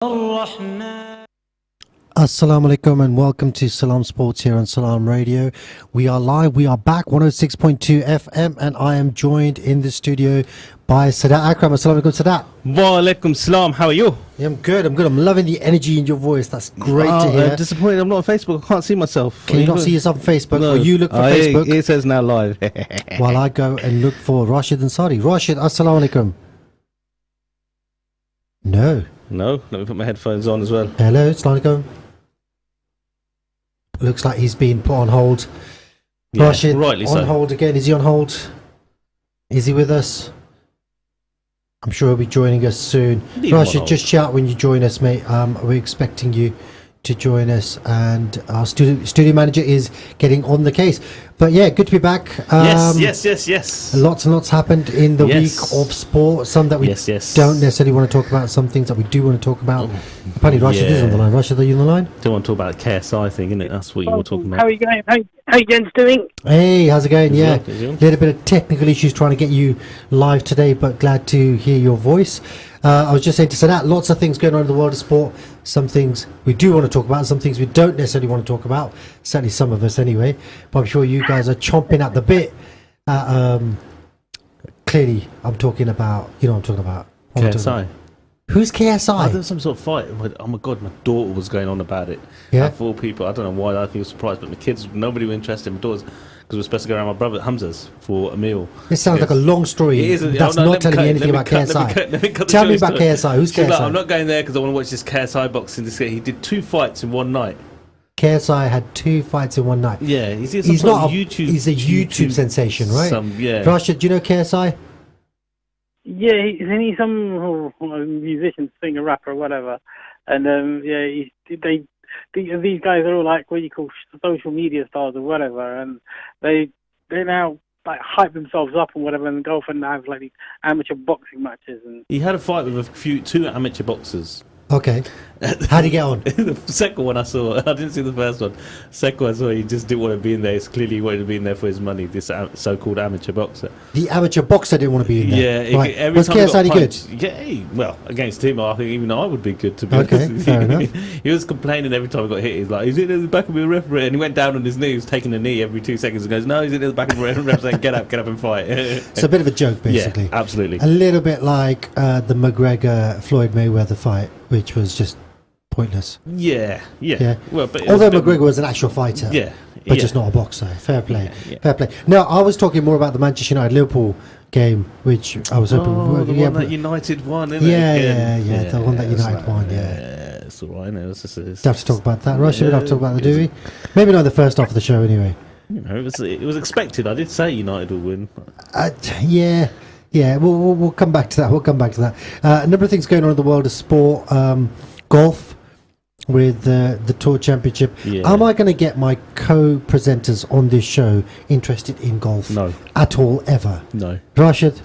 Assalamu alaikum and welcome to Salaam Sports here on Salaam Radio. We are live, we are back, 106.2 FM, and I am joined in the studio by Sadat Akram. Assalamu alaikum, Sadat. Wa alaikum salam, how are you? Yeah, I'm good. I'm loving the energy in your voice. That's great to hear. I'm disappointed I'm not on Facebook. I can't see myself. Can you not see yourself on Facebook? No. Or you look for Facebook? It says now live. While I go and look for Rashid Ansari. Rashid, assalamu alaikum. No. No, let me put my headphones on as well. Hello, assalamu alaikum. Looks like he's been put on hold. Yeah, Rashid, rightly on so. hold again. Is he on hold? Is he with us? I'm sure he'll be joining us soon. Leave him on Rashid, hold. just shout when you join us, mate. We're expecting you to join us, and our studio manager is getting on the case. But yeah, good to be back. Yes. Lots and lots happened in the week of sport. Some that we don't necessarily want to talk about. Some things that we do want to talk about. Apparently, Rashid is on the line. Rashid, are you on the line? Don't want to talk about the KSI thing, innit? That's what you were talking about. How are you going? How you gents doing? Hey, how's it going? Yeah, Is he on? little bit of technical issues trying to get you live today, but glad to hear your voice. I was just saying to Sadat, lots of things going on in the world of sport. Some things we do want to talk about, some things we don't necessarily want to talk about. Certainly some of us anyway. But I'm sure you guys are chomping at the bit. Clearly, I'm talking about, you know what I'm talking about. What I'm talking KSI. about. Who's KSI? There was some sort of fight. Oh my god, my daughter was going on about it. Yeah. Of all people, I don't know why I think I was surprised, but my kids, nobody was interested. My daughters, because we're supposed to go around my brother Hamza's for a meal. This sounds like a long story. It is. That's not telling me anything about KSI. Let me cut the Tell me story about short. KSI. Who's She's KSI? like, I'm not going there because I want to watch this KSI boxing. He did 2 fights in one night. KSI had 2 fights in one night. Yeah, He's not he's a YouTube sensation, right? Yeah. Rashid, do you know KSI? Yeah, isn't he some musician, singer, rapper, whatever? And these guys are all like what you call social media stars or whatever, and they now like hype themselves up and whatever, and go off and have like these amateur boxing matches. And He had a fight with 2 amateur boxers. Okay. How'd he get on? The second one I saw, I didn't see the first one. Second one I saw, he just didn't want to be in there. It's clearly he wanted to be in there for his money, this so-called amateur boxer. The amateur boxer didn't want to be in there. Yeah, Right. every Was time he got KSI any good? punched- Yeah, well, against him, I think even I would be good, to be Okay, honest. fair enough. He was complaining every time he got hit. He's like, he's in the back of the referee. And he went down on his knee, he was taking a knee every 2 seconds and goes, no, he's in the back of the referee saying, get up and fight. It's a bit of a joke, basically. Yeah, absolutely. A little bit like the McGregor-Floyd Mayweather fight, which was just pointless. Yeah. Well, but it Although was a bit- McGregor was an actual fighter, Yeah, but yeah. just not a boxer. Fair play, Yeah. fair play. No, I was talking more about the Manchester United-Liverpool game, which I was hoping. Oh, the yeah, one but- that United won, isn't Yeah, it? yeah, the one that it's United like- won, yeah. Yeah, it's all right. No, it's Don't have to talk about that. Rush, we don't have to talk about the do we? Maybe not the first half of the show anyway. You know, it was expected. I did say United will win. Yeah. We'll come back to that. A number of things going on in the world of sport. Golf with the Tour Championship. Yeah. Am I going to get my co-presenters on this show interested in golf? No. At all, ever? No. Rashid?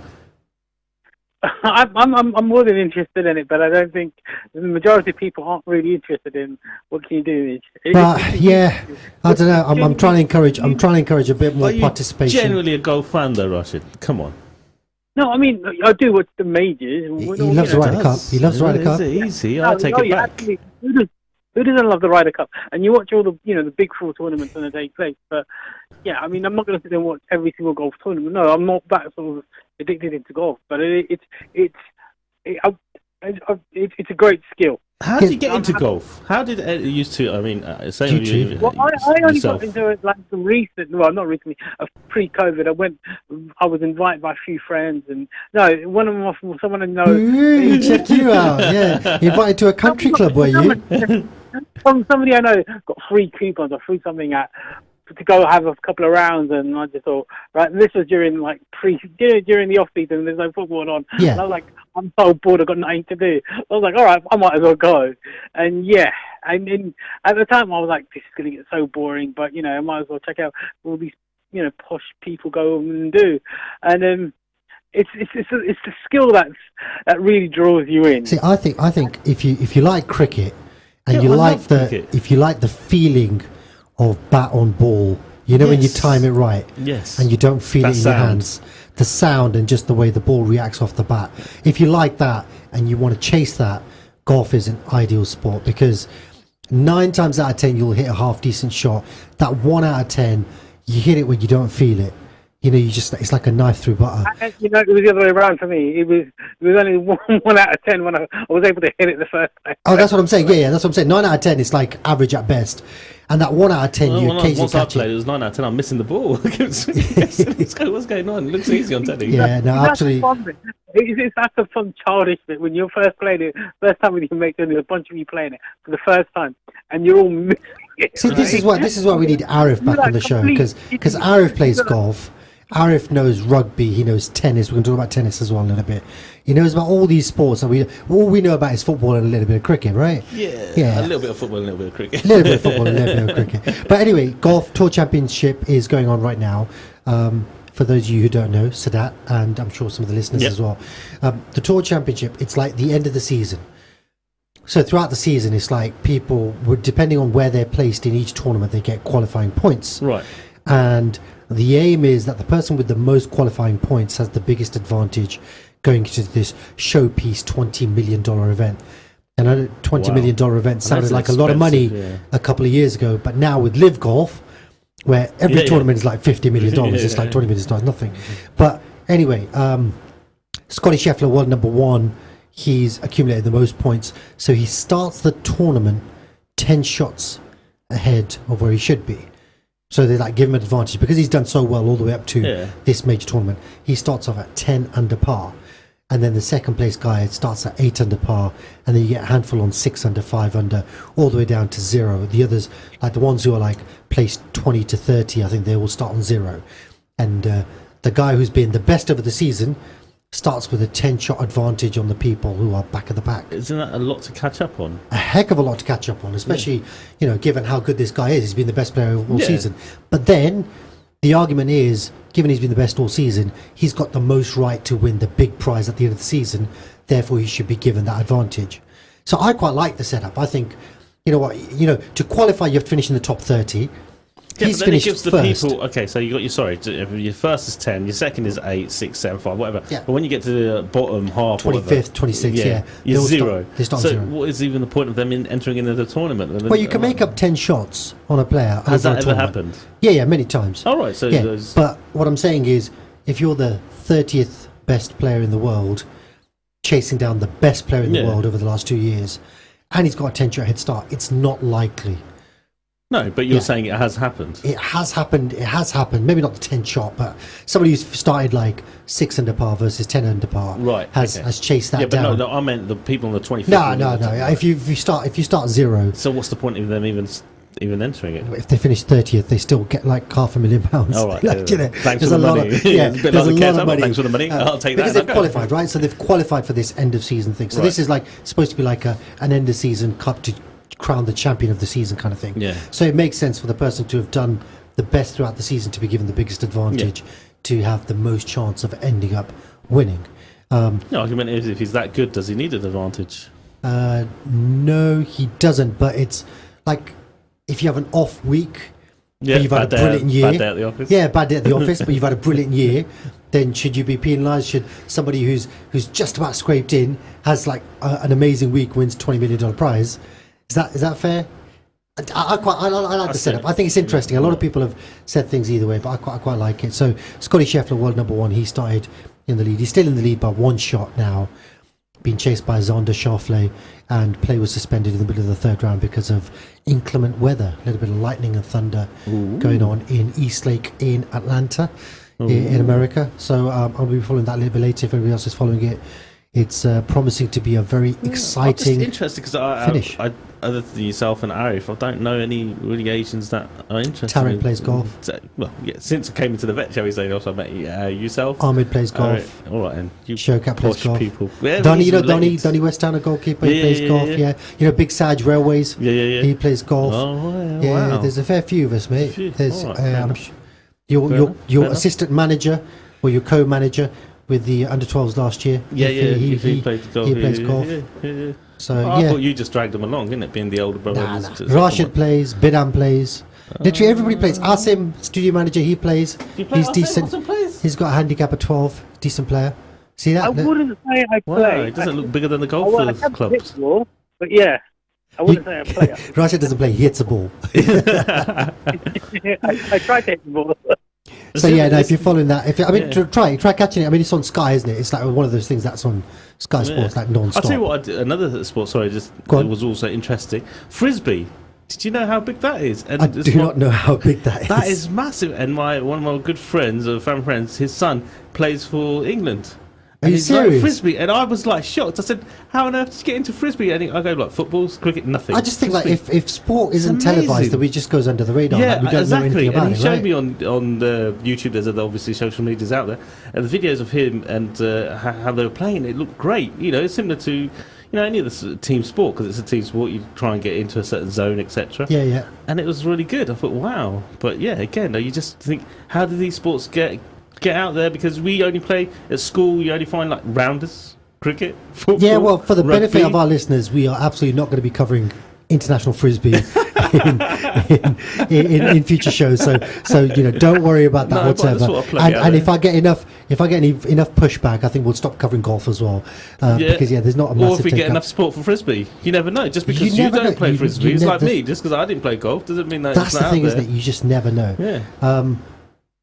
I'm more than interested in it, but I don't think the majority of people aren't really interested in what can you do. But yeah, I don't know. I'm trying to encourage a bit more Are you participation. generally a golf fan, though, Rashid? Come on. No, I mean I do watch the majors. He loves to ride a cup. He loves to ride a cup. Is it easy? I take it back. Absolutely. Who doesn't love the Ryder Cup? And you watch all the the big 4 tournaments when they take place. But yeah, I mean, I'm not going to sit there and watch every single golf tournament. No, I'm not that sort of addicted into golf. But it's a great skill. How did you get into golf? How did it used to? I mean, say YouTube. Well, I only yourself. got into it like not recently, pre-COVID. I was invited by a few friends, and someone I know. Ooh, check you out. Yeah, invited to a country club, were you? Somebody I know got free coupons or free something to go have a couple of rounds, and I just thought, right, this was during during the off season. There's no football on. Yeah. And I was like, I'm so bored. I've got nothing to do. I was like, all right, I might as well go. And yeah, and then at the time I was like, this is going to get so boring, but I might as well check out all these posh people go and do. And it's the skill that really draws you in. See, I think if you like cricket and Yeah, you I like love the cricket. if you like the feeling of bat on ball, when you time it right, Yes. and you don't feel That it in sound. your hands, the sound and just the way the ball reacts off the bat. If you like that and you want to chase that, golf is an ideal sport because 9 times out of 10 you'll hit a half decent shot. That 1 out of 10 you hit it when you don't feel it. You know, it's like a knife through butter. You know, it was the other way around for me. It was only 1 out of 10 when I was able to hit it the first time. Oh, that's what I'm saying. Yeah, that's what I'm saying. 9 out of 10 is like average at best, and that 1 out of 10 you occasionally once I catch played, it. it was 9 out of 10. I'm missing the ball. What's going on? It looks easy on telly. Yeah, no, absolutely. That's a fun childish bit when you're first playing it. First time with your mates, and there's a bunch of you playing it for the first time, and you're all missing it. See, this is why we need Arif back on the show because Arif plays golf. Arif knows rugby, he knows tennis. We're going to talk about tennis as well a little bit. He knows about all these sports, and all we know about is football and a little bit of cricket, right? Yeah. A little bit of football, a little bit of cricket. A little bit of football, a little bit of cricket. But anyway, golf tour championship is going on right now. For those of you who don't know, Sadat, and I'm sure some of the listeners as well. The tour championship, it's like the end of the season. So throughout the season, it's like people, depending on where they're placed in each tournament, they get qualifying points. Right. And the aim is that the person with the most qualifying points has the biggest advantage going into this showpiece $20 million event. And I know $20 million event sounded like a lot of money a couple of years ago, but now with Live Golf, where every tournament is like $50 million, it's like $20 million, nothing. But anyway, Scotty Sheffield, world number 1, he's accumulated the most points, so he starts the tournament 10 shots ahead of where he should be. So they like give him an advantage because he's done so well all the way up to this major tournament. He starts off at 10 under par, and then the second place guy starts at 8 under par, and then you get a handful on 6 under, 5 under, all the way down to 0. The others, like the ones who are like placed 20 to 30, I think they will start on 0. And the guy who's been the best over the season starts with a 10-shot advantage on the people who are back of the pack. Isn't that a lot to catch up on? A heck of a lot to catch up on, especially, you know, given how good this guy is. He's been the best player all season. But then the argument is, given he's been the best all season, he's got the most right to win the big prize at the end of the season. Therefore, he should be given that advantage. So I quite like the setup. I think, to qualify, you have to finish in the top 30. Yeah, He's but then finished it gives the first. people. Okay, so you got your first is 10, your second is 8, 6, 7, 5, whatever. Yeah. But when you get to the bottom half, 25th, 26th, you're 0. They start so 0. what is even the point of them entering into the tournament? Well, you can make up 10 shots on a player. Has over that a ever tournament. happened? Yeah, many times. All right, so But what I'm saying is, if you're the 30th best player in the world, chasing down the best player in the world over the last 2 years, and he's got a 10-shot head start, it's not likely. No, but you're saying it has happened. It has happened. Maybe not the 10-shot, but somebody who's started like 6 under par versus 10 under par has chased that down. Yeah, but no, I meant the people on the 25th. No. If you start 0. So what's the point of them even entering it? If they finish 30th, they still get like £500,000. All right. Thanks for the money. There's a lot of money. Thanks for the money. I'll take that. Because they've qualified, right? So they've qualified for this end of season thing. So this is like supposed to be like an end of season cup to crown the champion of the season kind of thing. Yeah. So it makes sense for the person to have done the best throughout the season to be given the biggest advantage to have the most chance of ending up winning. The argument is, if he's that good, does he need an advantage? No, he doesn't. But it's like if you have an off week, but you've had a brilliant year. Bad day at the office. Yeah, bad day at the office, but you've had a brilliant year. Then should you be penalised? Should somebody who's just about scraped in has like an amazing week, wins $20 million prize? Is that fair? I like the setup. I think it's interesting. A lot of people have said things either way, but I quite like it. So Scotty Sheffield, world number 1, he started in the lead. He's still in the lead by 1 shot now, being chased by Zander Schauffele, and play was suspended in the middle of the 3rd round because of inclement weather. A little bit of lightning and thunder going on in Eastlake in Atlanta, in America. So I'll be following that a little bit later if anybody else is following it. It's promising to be a very exciting interesting because finish. Other than yourself and Arif, I don't know any really Asians that are interested. Tarek plays golf. Since I came into the vet, shall we say, also I met yourself. Ahmed plays golf. All right, and you Showcat plays golf. People. Yeah, Donny Westtown, a goalkeeper, he plays golf. Yeah, Big Saj Railways. Yeah. He plays golf. Oh, yeah, wow. There's a fair few of us, mate. There's your assistant manager or your co-manager with the under-12s last year. He plays golf. He plays golf. Yeah. So I thought you just dragged him along, didn't it? Being the older brother. Nah. Rashid plays. Bidam plays. Literally everybody plays. Asim, studio manager, he plays. He's decent. He's got a handicap of 12. Decent player. See that? I wouldn't say I Wow, play. it doesn't look bigger than the I golfers can clubs. hit the ball, but yeah, I wouldn't say I play. Russia doesn't play. He hits a ball. I tried to hit the ball. So yeah, no, if you're following that, Yeah. try catching it. I mean, it's on Sky, isn't it? It's like one of those things that's on Sky Sports, like non-stop. I'll tell you what, another sport, sorry, just Go on. it was also interesting. Frisbee. Did you know how big that is? And I it's do not know how big that is. That is massive. And one of my good friends, family friends, his son plays for England. Are you he's like, serious? Frisbee, and I was like shocked. I said, "How on earth did you get into frisbee?" And I go like football, cricket, nothing. I just think like Frisbee. if sport isn't amazing. televised, then it just goes under the radar. Yeah, like we don't know exactly. anything about And he it, showed right? me on the YouTube. There's obviously social medias out there, and the videos of him and how they were playing. It looked great. You know, it's similar to any of the team sport, because it's a team sport. You try and get into a certain zone, etc. Yeah, yeah. And it was really good. I thought, wow. But yeah, again, you just think, how do these sports get out there? Because we only play at school. You only find like rounders, cricket, football. Yeah, well, for the benefit rugby. of our listeners, we are absolutely not going to be covering international frisbee in future shows. So don't worry about that No, but I just whatsoever. thought I'd plug it out And there. if I get enough pushback, I think we'll stop covering golf as well. Because there's not a massive Or if we get take-up. enough support for frisbee, you never know. Just because you never don't know. play You frisbee, it's like never- me. Just because I didn't play golf doesn't mean that That's it's the not thing, out isn't there. it? You just never know. Yeah,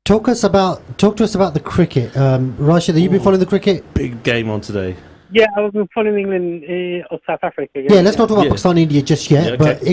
Talk to us about the cricket. Rashid, have you been following the cricket? big game on today. Yeah, I was following England or South Africa. Yeah, let's not talk about Yeah. Pakistan, India just yet. Yeah, okay. But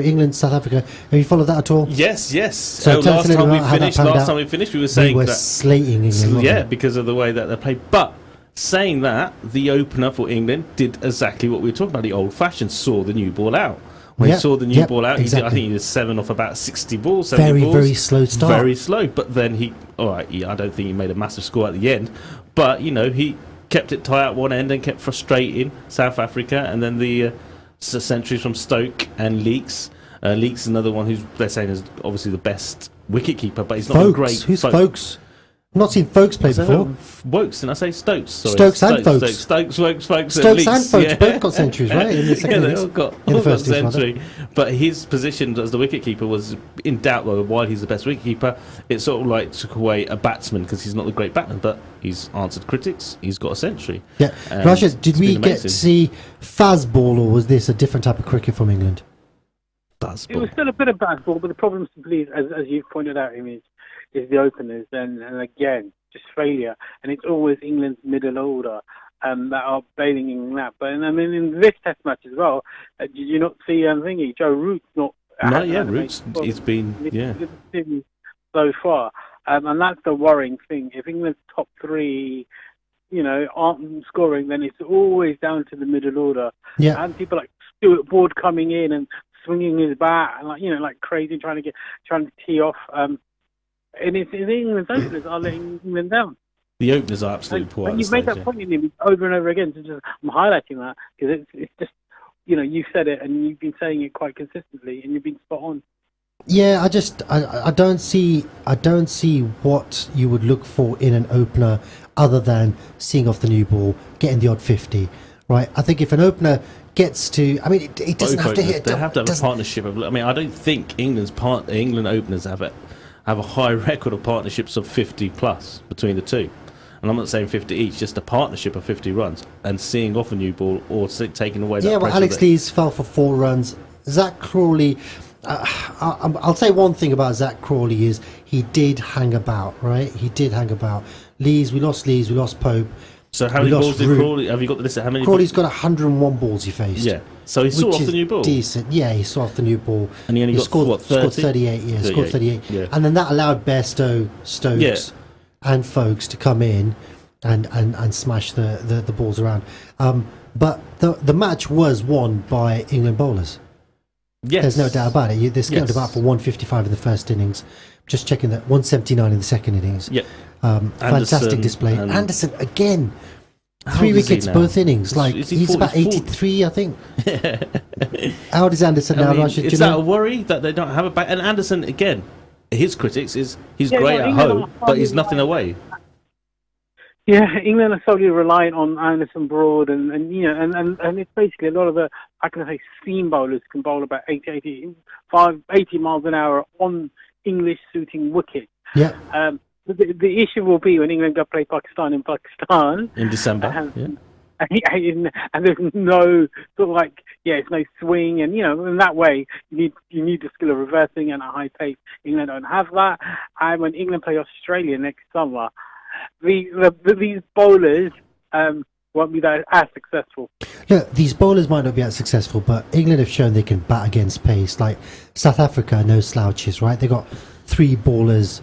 England, South Africa. Have you followed that at all? Yes. So tell us a little about how that panned out. Last time we finished, we were They saying were that. slating England. Yeah, weren't because of the way that they played. But saying that, the opener for England did exactly what we were talking about. The old-fashioned saw the new ball out. When Yep, he saw the new yep, ball out, exactly. I think he did 7 off about 60 balls. they? 70 Very, balls. very slow start. Very slow. But then I don't think he made a massive score at the end. But, he kept it tight at one end and kept frustrating South Africa. And then the centuries from Stoke and Leaks. Leaks is another one who's they're saying is obviously the best wicketkeeper, but he's not a Folkes. great. Who's Folkes? I've not seen Folkes play before. Wokes, and I say Stokes. Sorry. Stokes and Folkes. Stokes, Folkes, and Stokes and Leaks. Folkes both got centuries, right? In the second Yeah, they innings. all got In the all got first innings, rather. century. But his position as the wicketkeeper was in doubt, though. While he's the best wicketkeeper, it sort of like took away a batsman because he's not the great batsman, but he's answered critics. He's got a century. Yeah. And Rashid, did it's we been get amazing. to see Fazball, or was this a different type of cricket from England? It was still a bit of baseball, but the problem simply is, as you've pointed out, is the openers, and again, just failure. And it's always England's middle order that are bailing England out. But in this Test match as well, did you not see Joe Root's not? Roots. He's been so far, and that's the worrying thing. If England's top three, aren't scoring, then it's always down to the middle order. Yeah. And people like Stuart Broad coming in and swinging his bat and like crazy, trying to tee off. And it's England's openers are letting England down. The openers are absolutely poor. And you've made that point in him over and over again. So I'm highlighting that because it's just you've said it and you've been saying it quite consistently and you've been spot on. Yeah, I don't see what you would look for in an opener other than seeing off the new ball, getting the odd 50, right? I think if an opener gets to, it doesn't have to hit. They have to have a partnership. I don't think England openers have a high record of partnerships of 50 plus between the two. And I'm not saying 50 each, just a partnership of 50 runs and seeing off a new ball or taking away that pressure. Alex Lees fell for 4 runs. Zach Crawley, I'll say one thing about Zach Crawley is he did hang about, right? He did hang about. We lost Pope. So how many balls did Crawley, have you got the list of how many? Crawley's got 101 balls he faced. Yeah. So he saw off the new ball. Decent. Yeah, he saw off the new ball. And he only got 30? Scored 38, yeah. Scored 38. Yeah. And then that allowed Bairstow, Stokes and Folkes to come in and smash the balls around. But the match was won by England bowlers. Yes. There's no doubt about it. They scaled about for 155 in the first innings. Just checking that 179 in the second innings. Yeah. Fantastic display. Anderson again. How 3 old is he wickets, now? both innings. Like Is he he's about 40? 83, I think. How old is Anderson now, Rashid? Is that a worry that they don't have a back? And Anderson, again, his critics is he's great at England home, but he's nothing away. Yeah, England are solely reliant on Anderson, Broad, and it's basically a lot of the, how can I say, seam bowlers can bowl about 80 miles an hour on English suiting wickets. Yeah. the issue will be when England go play Pakistan in Pakistan in December. And there's no sort of like, it's no swing, and in that way you need the skill of reversing and a high pace. England don't have that. And when England play Australia next summer, these bowlers won't be that as successful. Look, these bowlers might not be as successful, but England have shown they can bat against pace. Like South Africa, no slouches, right? They got three bowlers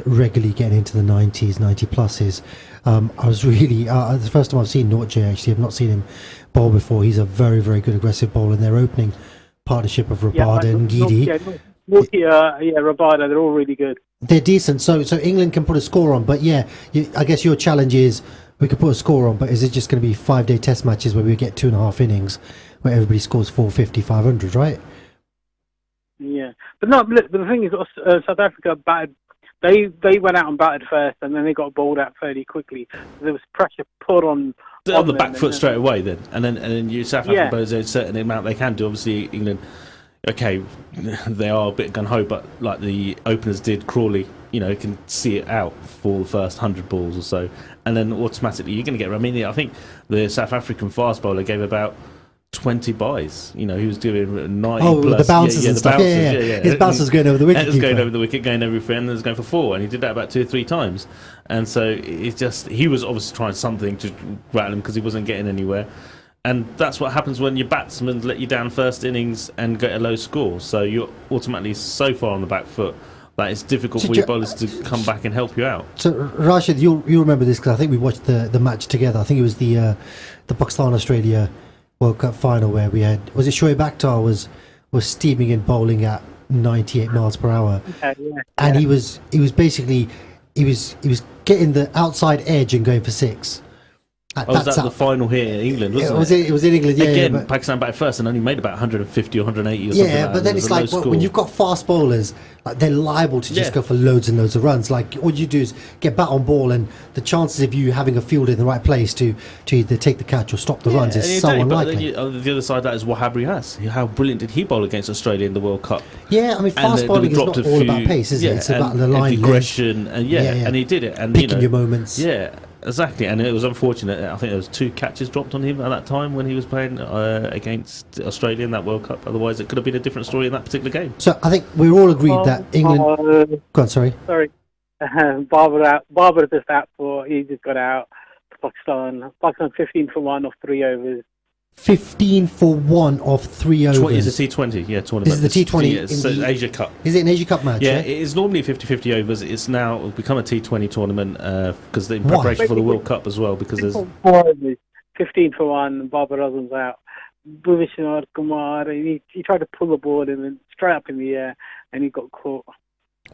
regularly getting into the 90s, 90 pluses. I was really the first time I've seen Nortje, actually. I've not seen him bowl before. He's a very, very good aggressive bowler, and their opening partnership of Rabada and Gidi. Rabada, they're all really good. They're decent, so England can put a score on, but I guess your challenge is we could put a score on, but is it just going to be 5-day test matches where we get 2.5 innings where everybody scores 450, 500, right? Yeah, but the thing is, South Africa batted. They went out and batted first, and then they got bowled out fairly quickly. There was pressure put on the back foot straight away. Then you South Africa there's a certain amount they can do. Obviously, England, okay, they are a bit gun ho, but like the openers did, Crawley, can see it out for the first 100 balls or so, and then automatically you're going to get. I mean, I think the South African fast bowler gave about 20 buys. He was doing 90 plus. The bounces and stuff. His bounce was going over the wicket. It was going over the wicket, going everything, and it was going for 4, and he did that about 2 or 3 times. And so he was obviously trying something to rattle him because he wasn't getting anywhere. And that's what happens when your batsmen let you down first innings and get a low score. So you're automatically so far on the back foot that it's difficult for your bowlers to come back and help you out. So Rashid, you remember this because I think we watched the match together. I think it was the Pakistan-Australia World Cup final where we had, was it Shoaib Akhtar was steaming and bowling at 98 miles per hour, and he was basically getting the outside edge and going for 6. Was that the final here in England, wasn't it? It was in England, Again, Pakistan batted first and only made about 150 or 180 or something. Yeah, but then it's like when you've got fast bowlers, like they're liable to just go for loads and loads of runs. Like all you do is get bat on ball, and the chances of you having a field in the right place to either take the catch or stop the runs is so unlikely. But the other side of that is what Riaz. How brilliant did he bowl against Australia in the World Cup? Yeah, I mean, fast bowling is not all about pace, is it? It's about the line, aggression, and he did it. And picking your moments. Yeah. Exactly, and it was unfortunate. I think there was 2 catches dropped on him at that time when he was playing against Australia in that World Cup. Otherwise, it could have been a different story in that particular game. So I think we're all agreed that England. Go on, sorry. Barber just out he just got out. Pakistan 15 for 1 off 3 overs. 15 for 1 of 3 overs. It's a T20, tournament. This is the T20. It's an Asia Cup. Is it an Asia Cup match? Yeah, it is normally 50-50 overs. It's now become a T20 tournament because in preparation for the World Cup as well. Because there's 15 for 1. Babar Azam's out. Bhuvishnath Kumar. He tried to pull the ball and then straight up in the air, and he got caught.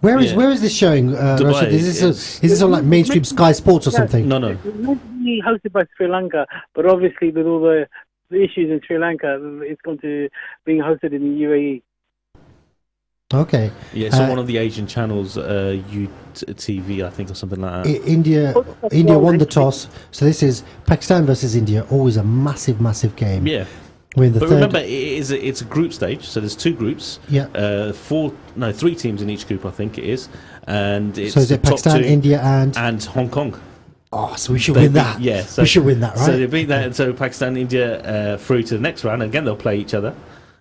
Where is this showing? Rashid? Is this on like mainstream Sky Sports or something? No. It's meant to be hosted by Sri Lanka, but obviously with all the issues in Sri Lanka, it's going to being hosted in the UAE. Okay. Yeah, it's on one of the Asian channels, UTV, I think, or something like that. India won the toss, so this is Pakistan versus India. Always a massive, massive game. Yeah. Remember, it's a group stage, so there's 2 groups. Yeah. 3 teams in each group, I think it is, and it's so is it Pakistan, India, and Hong Kong. Oh, so we should win that. Yeah, so we should win that, right? So they beat that, and so Pakistan, India through to the next round. And again, they'll play each other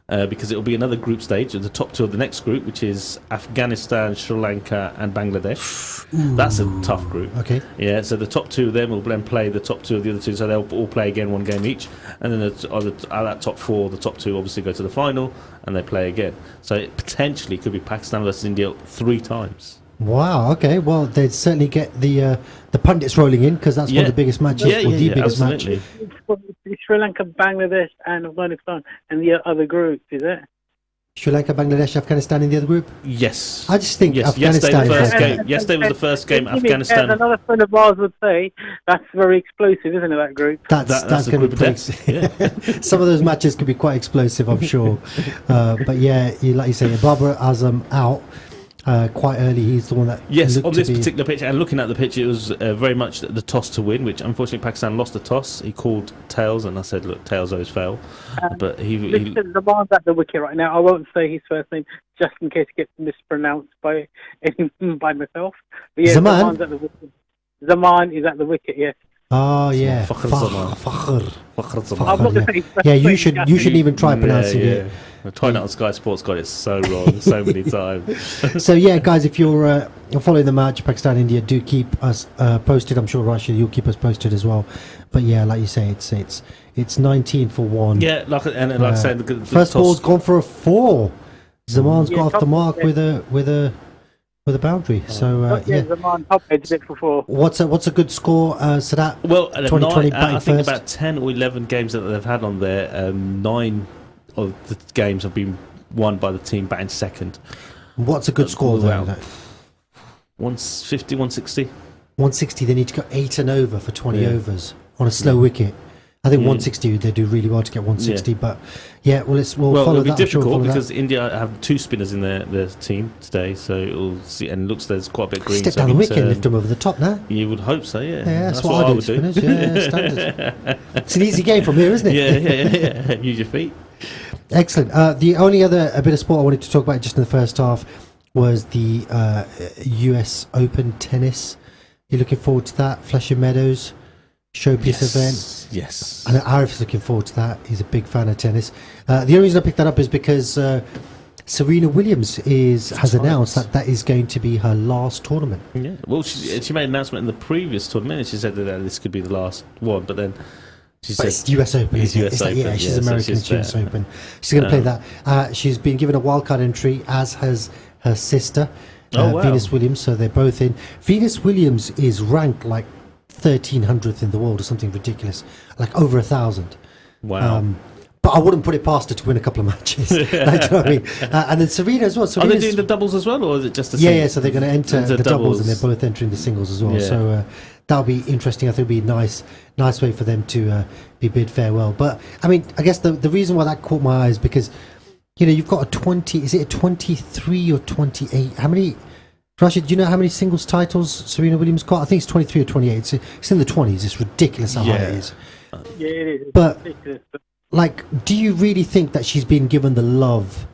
because it will be another group stage of the top 2 of the next group, which is Afghanistan, Sri Lanka, and Bangladesh. Ooh. That's a tough group. Okay. Yeah, so the top 2 of them will then play the top 2 of the other 2, so they'll all play again 1 game each, and then that top 4, the top 2 obviously go to the final, and they play again. So it potentially could be Pakistan versus India 3 times. Wow. Okay. Well, they'd certainly get the pundits rolling in because that's one of the biggest matches. The biggest absolutely. match. It's Sri Lanka, Bangladesh, and Afghanistan, and the other group, is it? Sri Lanka, Bangladesh, Afghanistan in the other group. Yes. I just think Yesterday Afghanistan. was the first game. Afghanistan. Another friend of ours would say that's very explosive, isn't it? That group. That's going to be pretty. Some of those matches could be quite explosive, I'm sure. But yeah, like you say, Babar Azam out. quite early. He's the one that Yes, looked on to this be- particular pitch, and looking at the pitch, it was very much the toss to win, which unfortunately Pakistan lost the toss. He called tails, and I said, look, tails always fail. But he Listen, Zaman's at the wicket right now. I won't say his first name just in case it gets mispronounced by myself. But yeah, Zaman? Zaman's at the wicket. Zaman is at the wicket, yes. Oh yeah, Fakhr Zaman. Fakhr. I'm not going to say his first Yeah, name, you shouldn't even try pronouncing it. I tried that on Sky Sports, got it so wrong so many times. So yeah, guys, if you're following the match, Pakistan India, do keep us posted. I'm sure Rashid, you'll keep us posted as well. But yeah, like you say, it's 19 for 1. Yeah, like I said, the First toss, ball's gone for a 4. Zaman's Yeah, got off the top mark edge. with a boundary. So Yeah, yeah. Zaman top edge bit for 4. What's a good score, Sadat? well, 2020 batting I think first. about 10 or 11 games that they've had on there, 9 of the games have been won by the team batting second. What's a good score though? Wow. 150, 160. 160. They need to go 8 and over for 20 Yeah. overs on a slow wicket. I think 160 they do really well to get 160. But yeah, we'll Well, follow it'll be that. I'm sure we'll difficult follow because that. India have 2 spinners in their team today, so it'll see, and looks there's quite a bit of green. Step so down the it means, wicket and lift them over the top now. You would hope so, yeah. Yeah, that's what I do. would do. Spinners. Yeah, standard. It's an easy game from here, isn't it? yeah. Use your feet. Excellent. The only other bit of sport I wanted to talk about just in the first half was the US Open tennis. You're looking forward to that? Flushing Meadows showpiece event. Yes. I know Arif's looking forward to that. He's a big fan of tennis. The only reason I picked that up is because Serena Williams has announced that is going to be her last tournament. Yeah. Well, she made an announcement in the previous tournament, and she said that this could be the last one, but then she But said it's US Open. It's isn't it? US It's like, Open, yeah, she's yeah, so American. she's It's US there. Open. She's going to play that. She's been given a wildcard entry, as has her sister, Oh, wow. Venus Williams. So they're both in. Venus Williams is ranked like 1300th in the world or something ridiculous, like over 1,000. wow. But I wouldn't put it past her to win a couple of matches. Like, do you know what I mean? And then Serena as well. Are they Serena's- doing the doubles as well, or is it just the yeah, singles? so they're going to enter The the doubles, and doubles. they're both entering the singles as well. Yeah. So that'll be interesting. I think it'll be a nice way for them to be bid farewell. But I mean, I guess the reason why that caught my eye is because you've got a 20. Is it a 23 or 28? How many? Rashid, do you know how many singles titles Serena Williams got? I think it's 23 or 28. It's in the 20s. It's ridiculous how high it is. Yeah, it is. It's But- ridiculous. Like, do you really think that she's been given the love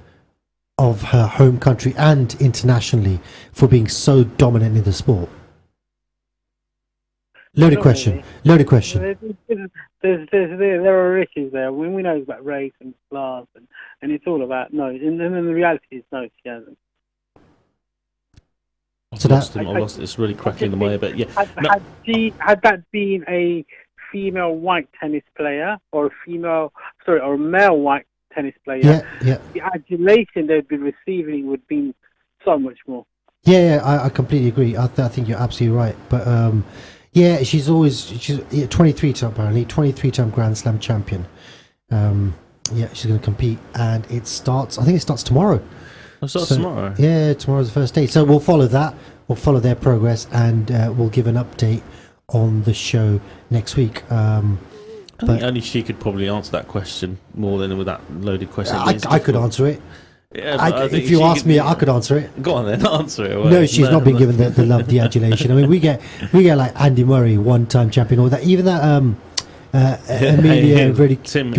of her home country and internationally for being so dominant in the sport? Loaded Not question. really. Loaded question. There are issues there. We know about race and class, and it's all about no. And then the reality is no, she hasn't. So I've lost it. It's really cracking in my ear, but yeah. Had that been a female white tennis player or a male white tennis player, Yeah. the adulation they'd be receiving would be so much more. Yeah, I completely agree. I think you're absolutely right. But yeah, she's 23-time apparently, 23-time Grand Slam champion. Yeah, she's going to compete, and I think it starts tomorrow. Tomorrow. Yeah, tomorrow's the first day. So we'll follow that. We'll follow their progress, and we'll give an update on the show next week. I think only she could probably answer that question more than with that loaded question. I could answer it. Yeah, but I think if you she asked could- me, I could answer it. Go on then, answer it. No, she's not been given the love, the adulation. I mean, we get like Andy Murray, one-time champion, or that even that Amelia Raducanu,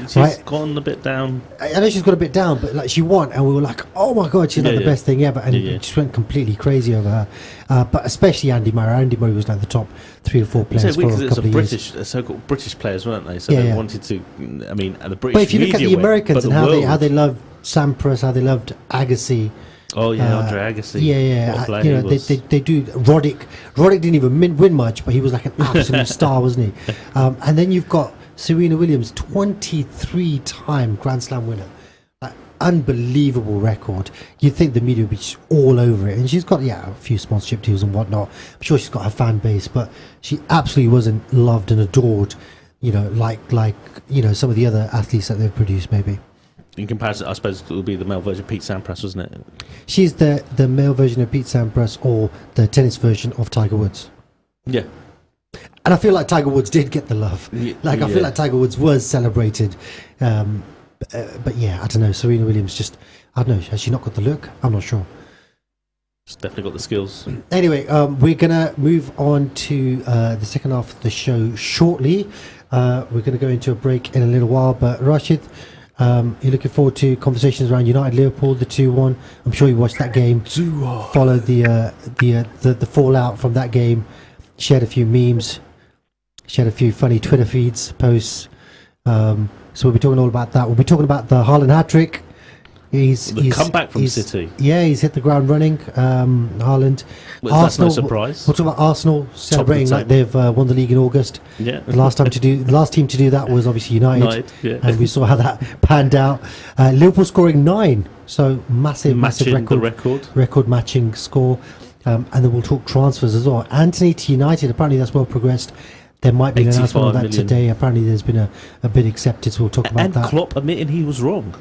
She's right? gone a bit down. I know she's got a bit down, but like she won, and we were like, "Oh my god, she's like the best thing ever!" And it just went completely crazy over her. But especially Andy Murray. Andy Murray was like the top 3 or 4 players for a It's couple of years. so-called British players, weren't they? So Yeah, they yeah. wanted to. I mean, and the British. But if you look at media the went, Americans but and the how they world- loved Sampras, how they loved Agassi. Oh yeah, Andre Agassi. Yeah, What a player you know, he was. they do. Roddick didn't even win much, but he was like an absolute star, wasn't he? And then you've got Serena Williams, 23-time Grand Slam winner. Unbelievable record. You'd think the media would be just all over it, and she's got a few sponsorship deals and whatnot. I'm sure she's got her fan base, but she absolutely wasn't loved and adored. Like some of the other athletes that they've produced, maybe. In comparison, I suppose it would be the male version, Pete Sampras, wasn't it? She's the male version of Pete Sampras, or the tennis version of Tiger Woods. Yeah. And I feel like Tiger Woods did get the love. I feel like Tiger Woods was celebrated. But yeah, I don't know. Serena Williams I don't know. Has she not got the look? I'm not sure. She's definitely got the skills. Anyway, we're going to move on to the second half of the show shortly. We're going to go into a break in a little while. But Rashid, you're looking forward to conversations around United Liverpool, the 2-1. I'm sure you watched that game. Followed the fallout from that game. Shared a few memes. Shared a few funny Twitter feeds, posts. So we'll be talking all about that. We'll be talking about the Haaland hat-trick. He's comeback from City. Yeah, he's hit the ground running. Haaland. Well, that's no surprise. We'll talk about Arsenal celebrating like they've won the league in August. Yeah. The last team to do that was obviously United. Yeah. And we saw how that panned out. Liverpool scoring 9, so massive record matching score. And then we'll talk transfers as well. Anthony to United, apparently that's well progressed. There might be an announcement of that today. Apparently there's been a bid accepted, so we'll talk about that. And Klopp admitting he was wrong.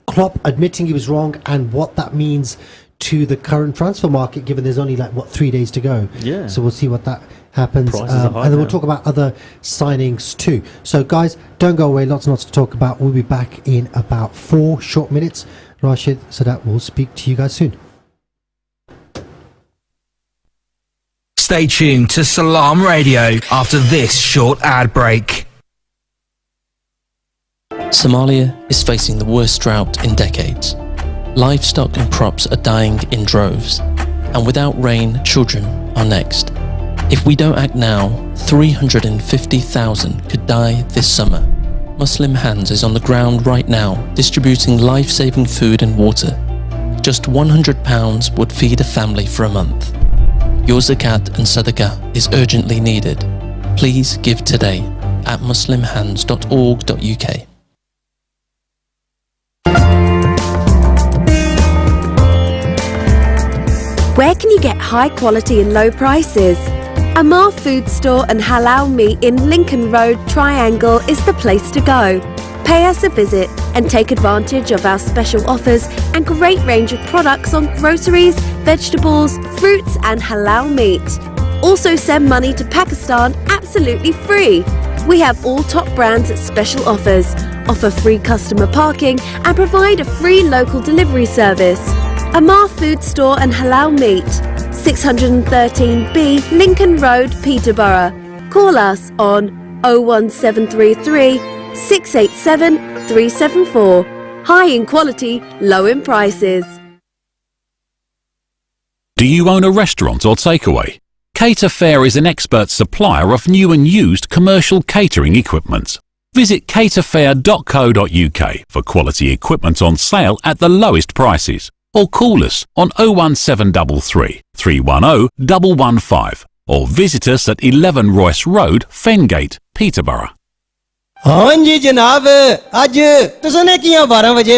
Klopp admitting he was wrong, and what that means to the current transfer market, given there's only 3 days to go. Yeah. So we'll see what that happens. Prices are high and then we'll now. talk about other signings too. So guys, don't go away. Lots and lots to talk about. We'll be back in about 4 short minutes. Rashid, Sadat will speak to you guys soon. Stay tuned to Salaam Radio after this short ad break. Somalia is facing the worst drought in decades. Livestock and crops are dying in droves, and without rain, children are next. If we don't act now, 350,000 could die this summer. Muslim Hands is on the ground right now, distributing life-saving food and water. Just £100 would feed a family for a month. Your zakat and sadaqah is urgently needed. Please give today at muslimhands.org.uk. Where can you get high quality and low prices? Amar Food Store and Halal Meat in Lincoln Road Triangle is the place to go. Pay us a visit and take advantage of our special offers and great range of products on groceries, vegetables, fruits and halal meat. Also send money to Pakistan absolutely free. We have all top brands at special offers, offer free customer parking and provide a free local delivery service. Amar Food Store and Halal Meat, 613B Lincoln Road, Peterborough. Call us on 01733 687 374. High in quality, low in prices. Do you own a restaurant or takeaway? Cater Fair is an expert supplier of new and used commercial catering equipment. Visit caterfair.co.uk for quality equipment on sale at the lowest prices. Or call us on 01733 310 115 or visit us at 11 Royce Road, Fengate, Peterborough. हाँ जी जनाब आज तुसने किया 12 बजे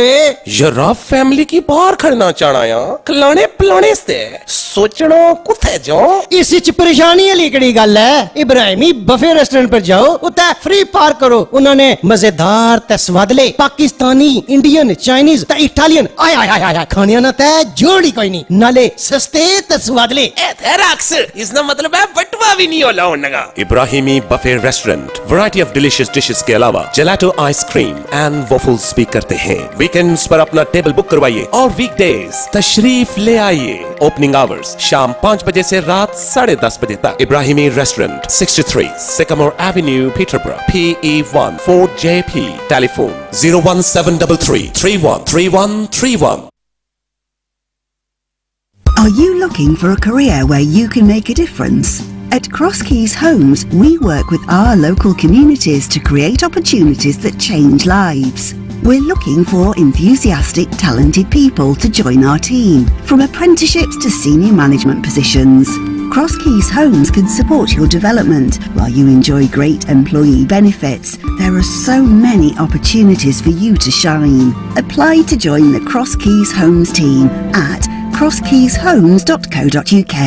यार family की बाहर खड़ना चाहना या खिलाने पिलाने से सोचना कुथे जाओ इस च परेशानी वाली केड़ी गल है इब्राहिमी बफे रेस्टोरेंट पर जाओ उते फ्री पार्क करो उन्होंने मजेदार ते स्वादले पाकिस्तानी इंडियन चाइनीज ते इटालियन आय आय आय आय खाने ना ते जोड़ी कोई नहीं नाले सस्ते ते स्वादले ए तेराक्स इसका मतलब है बटवा भी नहीं होला होनेगा Ibrahimi buffet restaurant variety of delicious dishes के अलावा जेलाटो आइसक्रीम एंड वॉफल्स भी करते हैं वीकेंड्स पर अपना टेबल बुक करवाइए और वीकडेज तशरीफ ले आइए ओपनिंग आवर्स शाम 5 बजे से रात 10:30 बजे तक Ibrahimi restaurant 63 Sycamore Avenue Peterborough PE1 4JP telephone 01733 313131 Are you looking for a career where you can make a difference? At Cross Keys Homes, we work with our local communities to create opportunities that change lives. We're looking for enthusiastic, talented people to join our team, from apprenticeships to senior management positions. Cross Keys Homes can support your development while you enjoy great employee benefits. There are so many opportunities for you to shine. Apply to join the Cross Keys Homes team at crosskeyshomes.co.uk.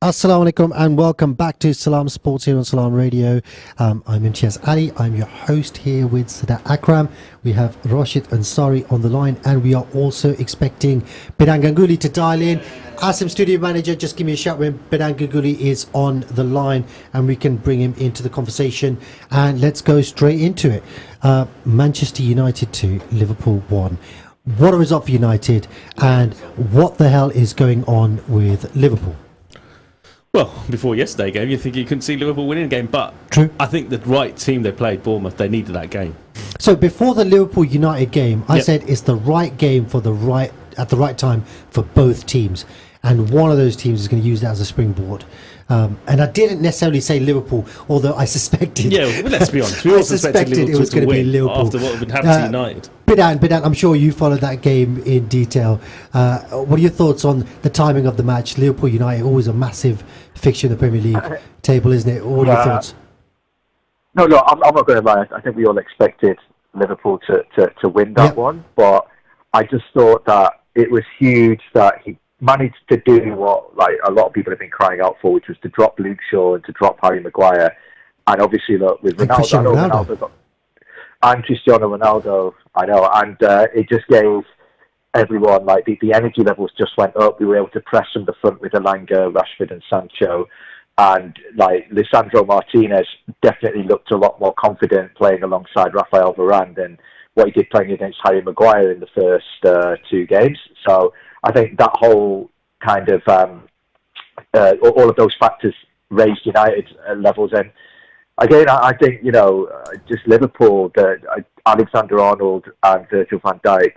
Assalamu alaikum and welcome back to Salaam Sports here on Salaam Radio. I'm Imtiaz Ali. I'm your host here with Sadat Akram. We have Rashid Ansari on the line, and we are also expecting Bidan Ganguly to dial in. Asim studio manager, just give me a shout when Bidan Ganguly is on the line and we can bring him into the conversation. And let's go straight into it. Manchester United 2, Liverpool 1. What a result for United, and what the hell is going on with Liverpool? Well, before yesterday's game, you think you couldn't see Liverpool winning a game, but True. I think the right team they played, Bournemouth, they needed that game. So before the Liverpool United game, I said it's the right game for at the right time for both teams, and one of those teams is going to use that as a springboard. And I didn't necessarily say Liverpool, although I suspected. Yeah, well, let's be honest. We all suspected it was going to be Liverpool after what had been happening to United. Bidan, I'm sure you followed that game in detail. What are your thoughts on the timing of the match? Liverpool United, always a massive fixture in the Premier League table, isn't it? What are your thoughts? No, I'm not going to lie. I think we all expected Liverpool to win that one, but I just thought that it was huge that he managed to do what like a lot of people have been crying out for, which was to drop Luke Shaw and to drop Harry Maguire. And obviously, look, with Ronaldo and Cristiano Ronaldo, I know, and it just gave everyone, like, the energy levels just went up. We were able to press from the front with Lanka, Rashford and Sancho. And, like, Lisandro Martinez definitely looked a lot more confident playing alongside Rafael Varane than what he did playing against Harry Maguire in the first 2 games. So I think that whole kind of, all of those factors raised United levels. And again, I think, just Liverpool, Alexander Arnold and Virgil van Dijk,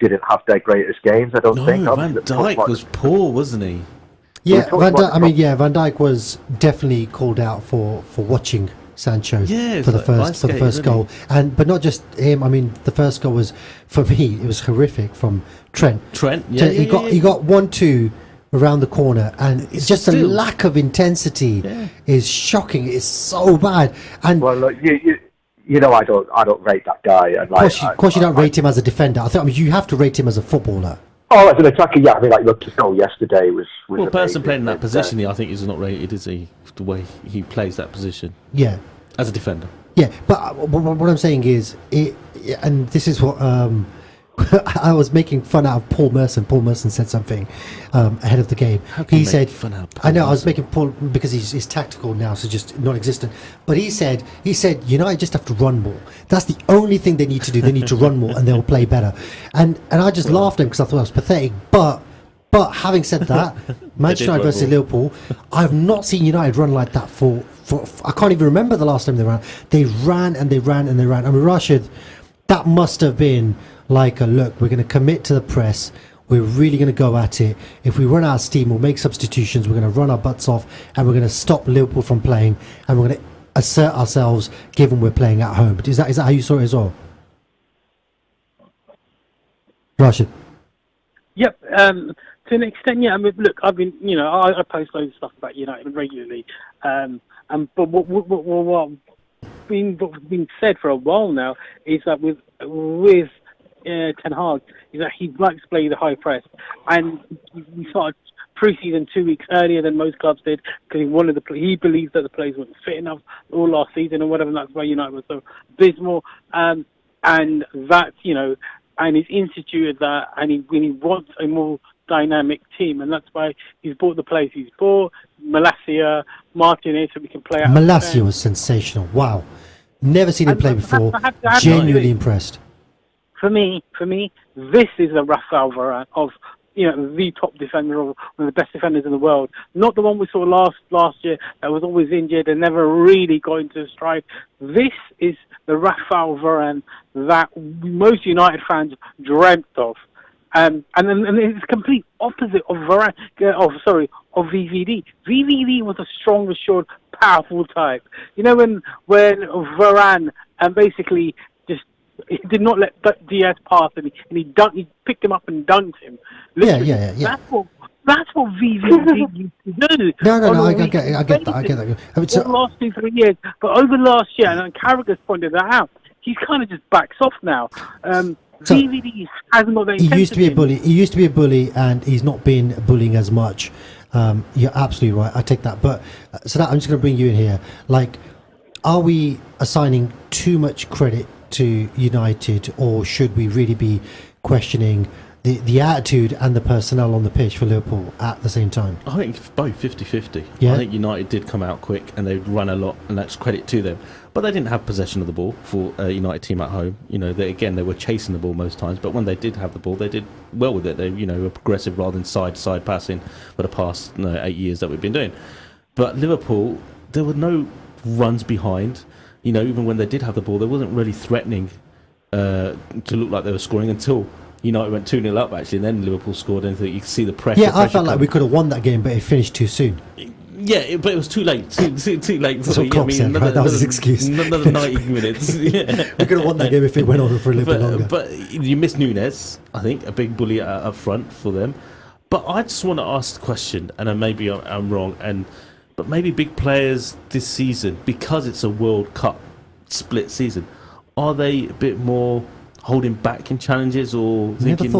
didn't have their greatest games, I don't think. Van Dijk was poor, wasn't he? Yeah, Van Dijk was definitely called out for watching Sancho for the first goal, but not just him. I mean, the first goal was, for me, it was horrific from Trent. He got 1-2 around the corner, and it's just a lack of intensity is shocking. It's so bad. And well, look, I don't rate that guy. And of course, you don't rate him as a defender. I mean, you have to rate him as a footballer. Oh, as an attacker, yeah. I mean, look, his goal yesterday was a person playing in that position, I think, is not rated, is he? The way he plays that position. Yeah. As a defender. Yeah, but what I'm saying is, and this is what I was making fun out of Paul Merson. Paul Merson said something ahead of the game. He said, I know, I was making Paul, because he's tactical now, so just non-existent. But he said, United just have to run more. That's the only thing they need to do. They need to run more, and they'll play better. And I just laughed at him because I thought it was pathetic. But having said that, Manchester United versus Liverpool, I've not seen United run like that for I can't even remember the last time they ran. They ran and they ran and they ran. I mean, Rashid, that must have been like look, we're going to commit to the press. We're really going to go at it. If we run out of steam, we'll make substitutions. We're going to run our butts off, and we're going to stop Liverpool from playing, and we're going to assert ourselves, given we're playing at home. Is that how you saw it as well, Rashid? Yep. To an extent, yeah. I mean, look, I've been, I post loads of stuff about United regularly, but what's been said for a while now is that with Ten Hag, is that he likes to play the high press, and we started pre-season 2 weeks earlier than most clubs did because he believes that the players weren't fit enough all last season or whatever, and that's why United was so abysmal, and that's and he's instituted that, and he wants a more dynamic team, and that's why he's bought the players he's bought, Malacia, Martinez, so we can play out. Malacia was sensational. Wow, never seen him play before. Genuinely impressed. For me, this is a Rafael Varane of the top defender, of one of the best defenders in the world. Not the one we saw last year that was always injured and never really got into stride. This is the Rafael Varane that most United fans dreamt of. And it's complete opposite of of VVD. VVD was a strong, assured, powerful type. When Varane basically just he did not let Diaz pass, and he picked him up and dunked him. Literally, yeah. That's what VVD used to do. No, I get that. I mean, the last 2-3 years, but over the last year, and Carragher's pointed that out, he's kind of just backs off now. So, VVD hasn't got that. he used to be a intensity. bully. He used to be a bully, and he's not been bullying as much. You're absolutely right. I take that. But so that I'm just going to bring you in here. Like, are we assigning too much credit to United, or should we really be questioning the attitude and the personnel on the pitch for Liverpool at the same time? I think both 50-50. Yeah. I think United did come out quick and they'd run a lot, and that's credit to them. But they didn't have possession of the ball for a United team at home. You know, they were chasing the ball most times, but when they did have the ball, they did well with it. They, were progressive rather than side passing for the past 8 years that we've been doing. But Liverpool, there were no runs behind. Even when they did have the ball, they wasn't really threatening to look like they were scoring until United went 2-0 up, actually, and then Liverpool scored, and you could see the pressure. Yeah, I felt like we could have won that game, but it finished too soon. Yeah, but it was too late. Too late. That's what Klopp said, right? That was his excuse. Another 90 minutes. Yeah. We could have won that game if it went on for a little bit longer. But you missed Nunes, I think, a big bully up front for them. But I just want to ask the question, and maybe I'm wrong, but maybe big players this season, because it's a World Cup split season, are they a bit more holding back in challenges, or thinking,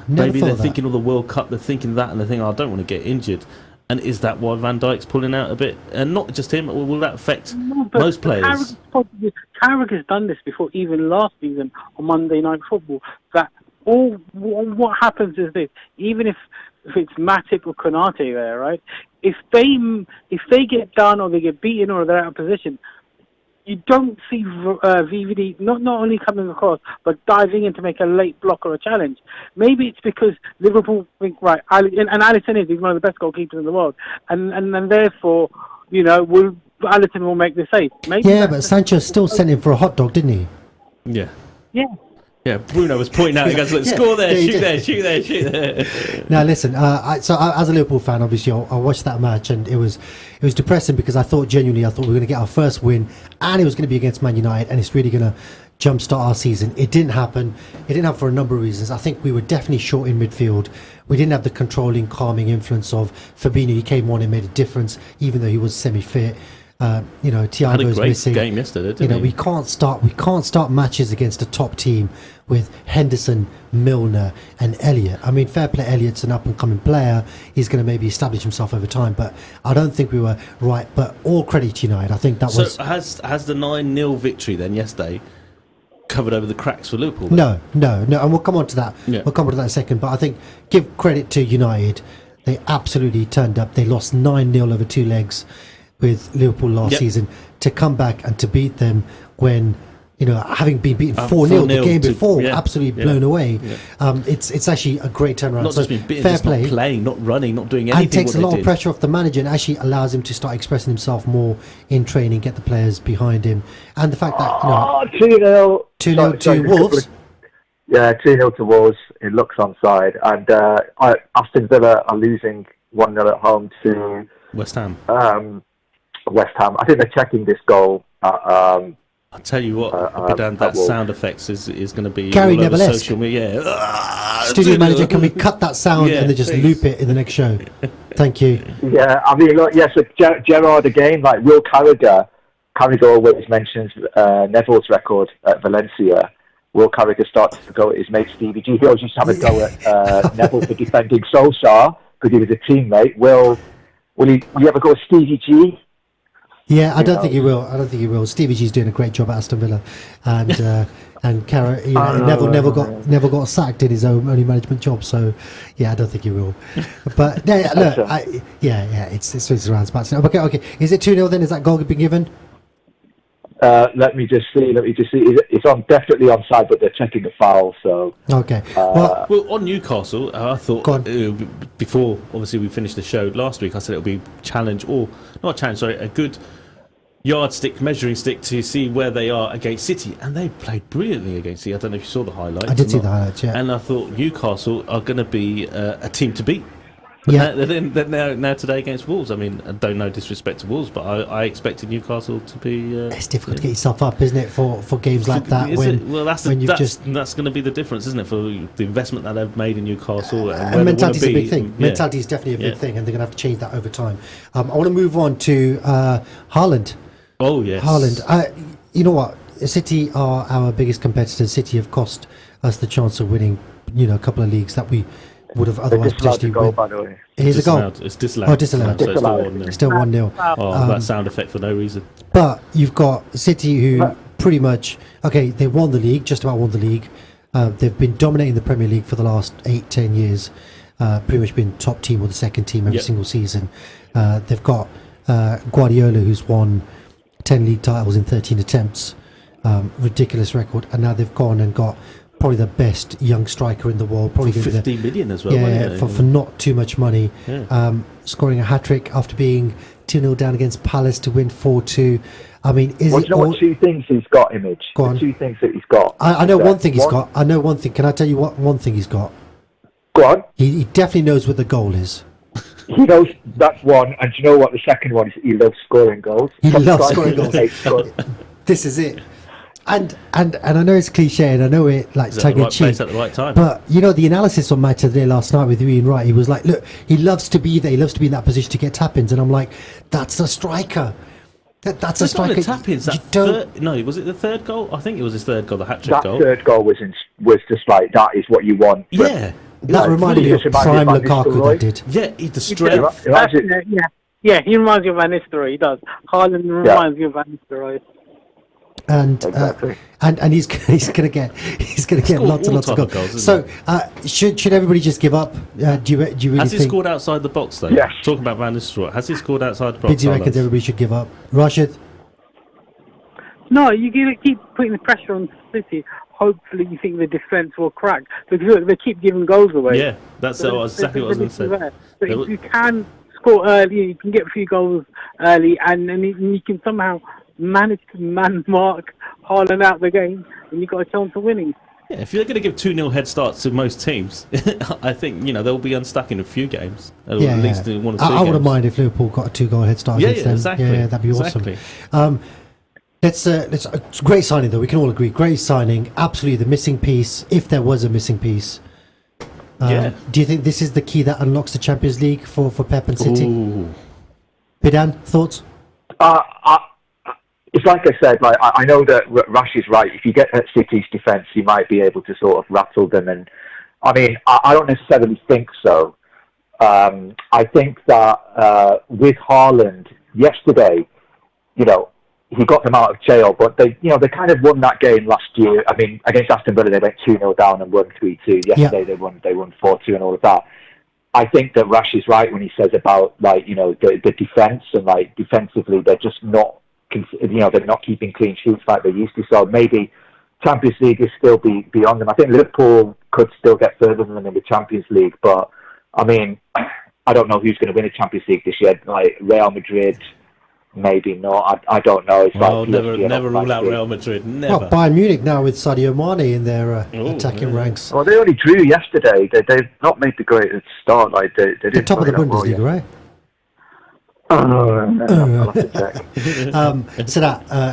maybe they're thinking of the World Cup, they're thinking that, and they're thinking, I don't want to get injured. And is that why Van Dijk's pulling out a bit? And not just him, or will that affect most players? Carragher has done this before, even last season on Monday Night Football. That what happens is this: even if it's Matip or Konate there, right? If they get done or they get beaten or they're out of position, you don't see VVD not only coming across, but diving in to make a late block or a challenge. Maybe it's because Liverpool think, right, and Alisson is one of the best goalkeepers in the world, and therefore, Alisson will make the save. Maybe but Sancho still sent him for a hot dog, didn't he? Yeah. Yeah. Yeah, Bruno was pointing out, he goes, look, score there, shoot there. Now listen, as a Liverpool fan, obviously I watched that match, and it was depressing, because I thought we were going to get our first win, and it was going to be against Man United, and it's really going to jumpstart our season. It didn't happen. It didn't happen for a number of reasons. I think we were definitely short in midfield. We didn't have the controlling, calming influence of Fabinho. He came on and made a difference, even though he was semi-fit. Thiago's missing. Game yesterday, didn't he? We can't start matches against a top team with Henderson, Milner, and Elliott. I mean, fair play, Elliott's an up-and-coming player. He's going to maybe establish himself over time, but I don't think we were right. But all credit to United. I think that was. So has the 9-0 victory then yesterday covered over the cracks for Liverpool? No, and we'll come on to that. Yeah. We'll come on to that in a second. But I think give credit to United. They absolutely turned up. They lost 9-0 over 2 legs with Liverpool last season, to come back and to beat them when, having been beaten 4-0 the game before, absolutely blown away. Yeah. It's actually a great turnaround. Not just being beaten, just not playing, not running, not doing anything. And takes a lot of pressure off the manager, and actually allows him to start expressing himself more in training, get the players behind him, and the fact that 2-0 to Wolves. Yeah, 2-0 to Wolves. It looks onside, and Aston Villa are losing 1-0 at home to West Ham. West Ham. I think they're checking this goal. I'll tell you what, that sound effects is going to be Gary all over Neville-esque. social media. Studio manager, can we cut that sound and then just loop it in the next show? Thank you. Yeah, I mean, look, so Gerrard again, like Will Carragher always mentions Neville's record at Valencia. Will Carragher starts to go at his mate Stevie G. He always used to have a go at Neville for defending Solskjaer because he was a teammate. Will you ever go with Stevie G? Yeah, I don't think he will. Stevie G's doing a great job at Aston Villa, and Neville got sacked in his only management job. So, yeah, I don't think he will. But look, it's around about. Okay. Is it 2-0 then? Is that goal been given? Let me just see. It's definitely onside, but they're checking the foul. So okay. Well, on Newcastle, I thought before obviously we finished the show last week, I said it would be a good yardstick, measuring stick to see where they are against City, and they played brilliantly against City. I don't know if you saw the highlights. I did see the highlights, yeah. And I thought Newcastle are going to be a team to beat. Yeah. Now today against Wolves. I mean, I don't know disrespect to Wolves, but I expected Newcastle to be. It's difficult to get yourself up, isn't it, for games like that? That's going to be the difference, isn't it, for the investment that they've made in Newcastle? And mentality is a big thing. Mentality is definitely a big thing, and they're going to have to change that over time. I want to move on to Haaland. Oh yes, Haaland. You know what? City are our biggest competitors. City have cost us the chance of winning, a couple of leagues that we would have They're otherwise disallowed to potentially go, won. by the way. Here's a goal. It's disallowed. Oh, disallowed. So it's still 1-0. Still 1-0. Oh, that sound effect for no reason. But you've got City who pretty much, they won the league, just about won the league. They've been dominating the Premier League for the last 8-10 years. Pretty much been top team or the second team every single season. They've got Guardiola, who's won 10 league titles in 13 attempts. Ridiculous record. And now they've gone and got probably the best young striker in the world. Probably For 15 million as well. Yeah, for not too much money. Yeah. Scoring a hat-trick after being 2-0 down against Palace to win 4-2. I mean, is Well, it you know what two things he's got, Image? Go on. The two things that he's got. I know is one that thing he's got. I know one thing. Can I tell you what one thing he's got? Go on. He definitely knows what the goal is. He knows that's one, and do you know what the second one is? He loves scoring goals. He loves Sometimes scoring goals. he scoring. This is it. And I know it's cliche, and I know it like He's at tongue the in right cheek. place at the right time. But the analysis on Match of the Day last night with Ian Wright, he was like, "Look, he loves to be there. He loves to be in that position to get tap-ins." And I'm like, "That's a striker. That's a striker." Not the tap-ins. You don't. No, was it the third goal? I think it was his third goal, the hat-trick That goal. third goal was just like that is what you want. Yeah. That reminded me of prime Lukaku. That did. Yeah, the strength. He reminds you of Van Nistelrooy. He does. Haaland reminds you of Van Nistelrooy. And Exactly. and he's gonna get lots and lots of goals. goals, So should everybody just give up? Do you really Has he think? scored outside the box though? Yes. Talking about Van Nistelrooy, has he scored outside the box? Biddy reckons everybody should give up. Rashid? No, you gotta keep putting the pressure on City. Hopefully, you think the defence will crack because look, they keep giving goals away. Yeah, that's exactly what I was going to say. But if you can score early, you can get a few goals early, and you can somehow manage to man-mark Haaland out the game, and you've got a chance of winning. Yeah, if you're going to give 2-0 head starts to most teams, I think they'll be unstuck in a few games. At least in one or two I wouldn't games. mind if Liverpool got a 2-goal head start against them. Exactly. Yeah, that'd be Exactly. awesome. Let's great signing though. We can all agree, great signing. Absolutely, the missing piece, if there was a missing piece. Do you think this is the key that unlocks the Champions League for Pep and City? Ooh. Bidan, thoughts? It's like I said. Like I know that Rash is right. If you get at City's defence, you might be able to sort of rattle them. And I mean, I don't necessarily think so. I think that with Haaland yesterday, he got them out of jail, but they kind of won that game last year. I mean, against Aston Villa, they went 2-0 down and won 3-2. Yesterday, they won 4-2 and all of that. I think that Rash is right when he says about the defence and defensively they're just not, they're not keeping clean sheets like they used to. So maybe Champions League is still beyond them. I think Liverpool could still get further than them in the Champions League, but I mean, I don't know who's going to win the Champions League this year. Like Real Madrid. Maybe not. I don't know. It's never rule out Real Madrid. Never. Well, Bayern Munich now with Sadio Mane in their attacking ranks. Well, they only drew yesterday. They've not made the greatest start. They They're top of the Bundesliga, right? I'll have to check. So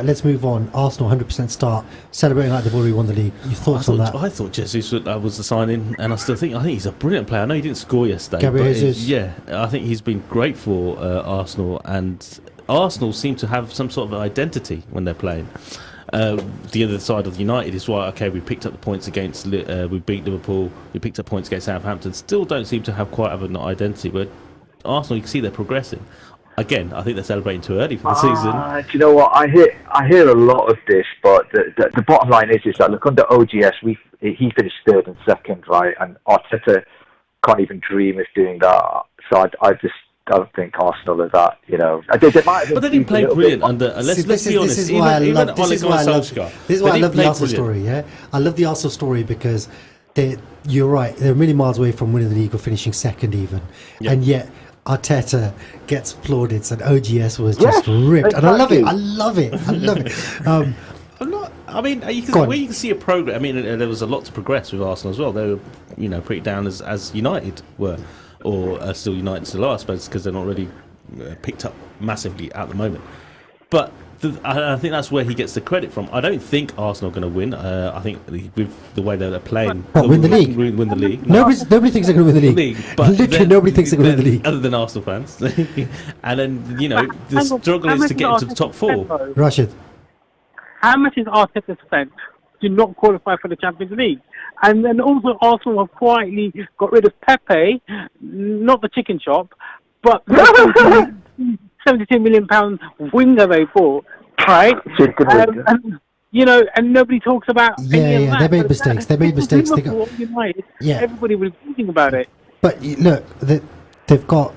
let's move on. Arsenal 100% start, celebrating like they've already won the league. Your thoughts on that? I thought Jesus was the signing, and I think he's a brilliant player. I know he didn't score yesterday. Gabriel Jesus. I think he's been great for Arsenal, and Arsenal seem to have some sort of identity when they're playing. The other side of United is why we picked up the points against we beat Liverpool, we picked up points against Southampton, still don't seem to have quite an identity, but Arsenal, you can see they're progressing. Again, I think they're celebrating too early for the season. Do you know what? I hear a lot of this, but the bottom line is that look, under OGS he finished third and second, right? And Arteta can't even dream of doing that. So I just don't think Arsenal are that, They might have, but they didn't play brilliant under. Let's be honest. This is why I love the Arsenal brilliant. story. Yeah, I love the Arsenal story because you're right. They're a million miles away from winning the league or finishing second even, and yet Arteta gets plaudits and OGS was just ripped, and I love it. I mean, you can see a progress. I mean, there was a lot to progress with Arsenal as well. They were, pretty down as United were, or still United still are, I suppose, because they're not really picked up massively at the moment. But I think that's where he gets the credit from. I don't think Arsenal are going to win. I think with the way that they're playing, win the league. Win the league. Nobody thinks they're going to win the league. Literally, nobody thinks they're going to win the league, other than Arsenal fans. And then the struggle is to get into the top four. Rashid, how much is Arteta spent to not qualify for the Champions League. And then also Arsenal have quietly got rid of Pepe, not the chicken shop, but the £72 million winger they bought, right? And, you know, and nobody talks about any of that. They made mistakes. They made mistakes. They got, United, everybody was thinking about it. But look, they've got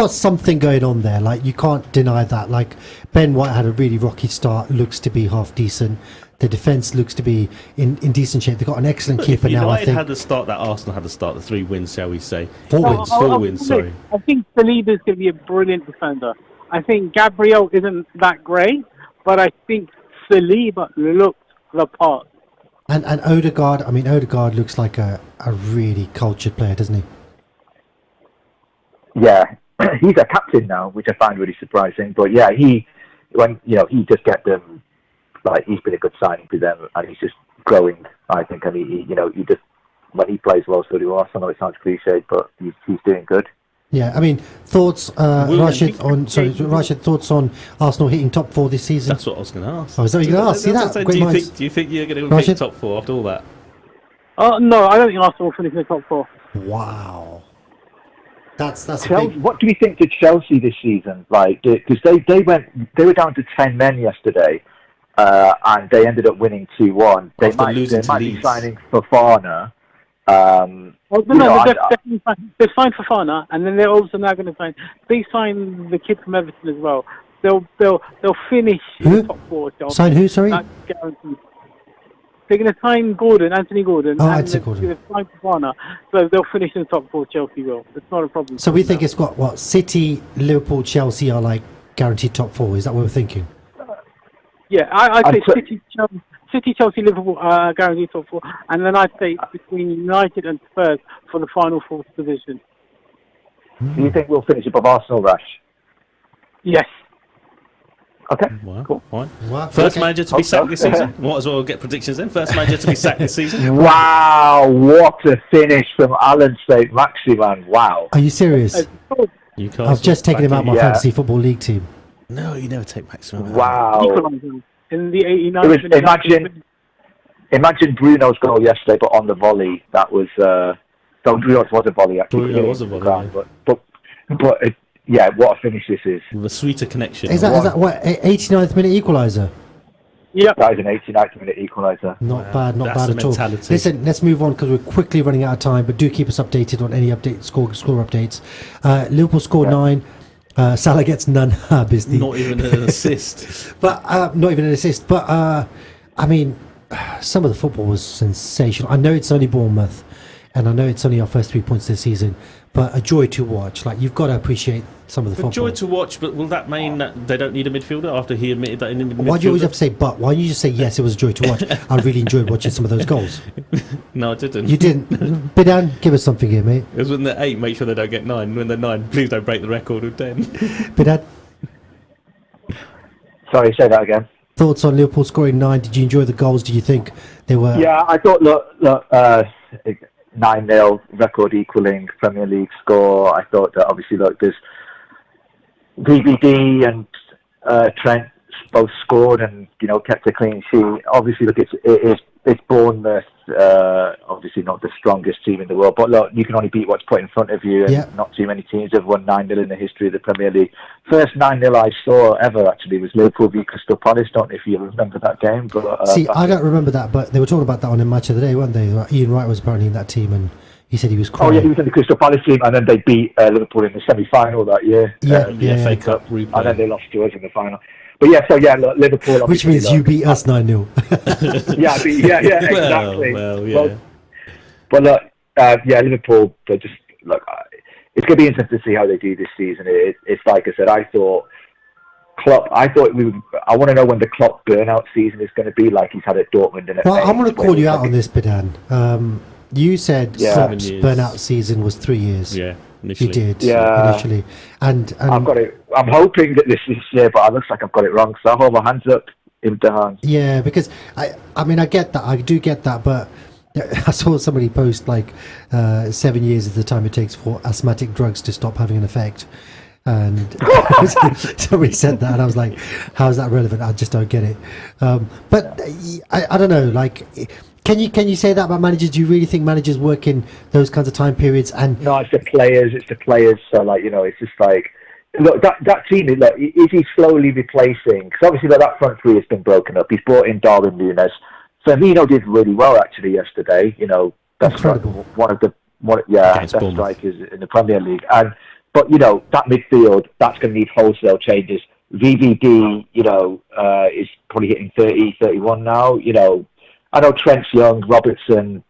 something going on there. Like, you can't deny that. Like, Ben White had a really rocky start. Looks to be half decent. The defence looks to be in decent shape. They've got an excellent keeper now. I think had the start that Arsenal had to start the 3 wins, shall we say? 4 wins. Sorry. I think Saliba's going to be a brilliant defender. I think Gabriel isn't that great, but I think Saliba looks the part. And Odegaard, I mean, Odegaard looks like a really cultured player, doesn't he? Yeah, he's a captain now, which I find really surprising. But yeah, he just get them, like, he's been a good signing for them, and he's just growing, I think. And he just, when he plays well, so do us. I know it sounds cliche, but he's doing good. Yeah, I mean, thoughts, Rashid, thoughts on Arsenal hitting top 4 this season? That's what I was going to ask. Oh, is that what you're going to ask? See that? Do you think you're going to hit top 4 after all that? No, I don't think Arsenal will finish in the top 4. Wow. That's Chelsea, what do we think to Chelsea this season? Like, because they were down to 10 men yesterday, and they ended up winning 2-1. They might be signing Fofana. They've signed Fofana, and then they're also now going to sign. They signed the kid from Everton as well. They'll finish in the top 4. Chelsea. Sign who? Sorry. That's guaranteed. They're going to sign Anthony Gordon. Oh, and Anthony Gordon. They've signed Fofana, so they'll finish in the top 4. Chelsea will. It's not a problem. So we think it's got what? City, Liverpool, Chelsea are like guaranteed top 4. Is that what we're thinking? Yeah, I'd say City, Chelsea, Liverpool are guaranteed top 4, and then I'd say between United and Spurs for the final 4th position. Do you think we'll finish above Arsenal, Rash? Yes. Okay, cool. Fine. First manager to be sacked this season? Might as well get predictions then. First manager to be sacked this season? Wow, what a finish from Alan St. Maximan. Wow. Are you serious? I've just taken him out of my fantasy football league team. No, you never take Maximum. Wow. In the 89th imagine Bruno's goal yesterday, but on the volley. That was Bruno's was a volley actually. Bruno was a volley. But yeah, what a finish this is. With a sweeter connection. Is that what, 89th minute equaliser? Yeah. That is an 89th minute equaliser. Not bad at all. Listen, let's move on because we're quickly running out of time, but do keep us updated on any score updates. Liverpool scored 9. Salah gets none. Not even an assist. But not even an assist. But I mean, some of the football was sensational. I know it's only Bournemouth, and I know it's only our first 3 points this season, but a joy to watch. Like, you've got to appreciate some of the football. Joy to watch, but will that mean that they don't need a midfielder after he admitted that he needed a midfielder? Why do you always have to say but? Why don't you just say yes, it was a joy to watch? I really enjoyed watching some of those goals. No, I didn't. You didn't? Bidan, give us something here, mate. It was when they're 8, make sure they don't get 9. When they're 9, please don't break the record with 10. Bidan? Sorry, say that again. Thoughts on Liverpool scoring 9? Did you enjoy the goals? Did you think they were... Yeah, I thought, 9-0 record equaling Premier League score. I thought that obviously, there's DVD and Trent both scored and kept a clean sheet. Obviously, it's Bournemouth, obviously not the strongest team in the world, but look, you can only beat what's put in front of you, and not too many teams have won 9-0 in the history of the Premier League. First 9-0 I saw ever actually was Liverpool v Crystal Palace. Don't know if you remember that game, but see, I don't remember that, but they were talking about that on a match of the day, weren't they? Ian Wright was apparently in that team, and he said he was crying. Oh yeah, he was in the Crystal Palace team, and then they beat Liverpool in the semi-final that year. FA Cup replay. And then they lost to us in the final. But look, Liverpool. Which means you beat us 9-0. Exactly. Well. But look, Liverpool. They just look. It's going to be interesting to see how they do this season. It's like I said. I thought Klopp. I want to know when the Klopp burnout season is going to be, like he's had at Dortmund. Well, I'm going to call you out on this, Bidan. You said Klopp's burnout season was 3 years. Yeah. Initially. You did, initially. And I've got it. I'm hoping that this is but it looks like I've got it wrong. So I hold my hands up, Imtiaz. Yeah, because I mean, I get that. I do get that, but I saw somebody post 7 years is the time it takes for asthmatic drugs to stop having an effect. And somebody said that, and I was like, "How is that relevant? I just don't get it." But I don't know. Like, can you say that about managers? Do you really think managers work in those kinds of time periods? And no, it's the players. It's the players. So like, it's just like, look, that team. Look, is he slowly replacing? Because obviously, that front three has been broken up. He's brought in Darwin Núñez. Firmino did really well actually yesterday. That's incredible. One of the best strikers in the Premier League. But that midfield, that's going to need wholesale changes. VVD, is probably hitting 30, 31 now. I know Trent's young, Robertson,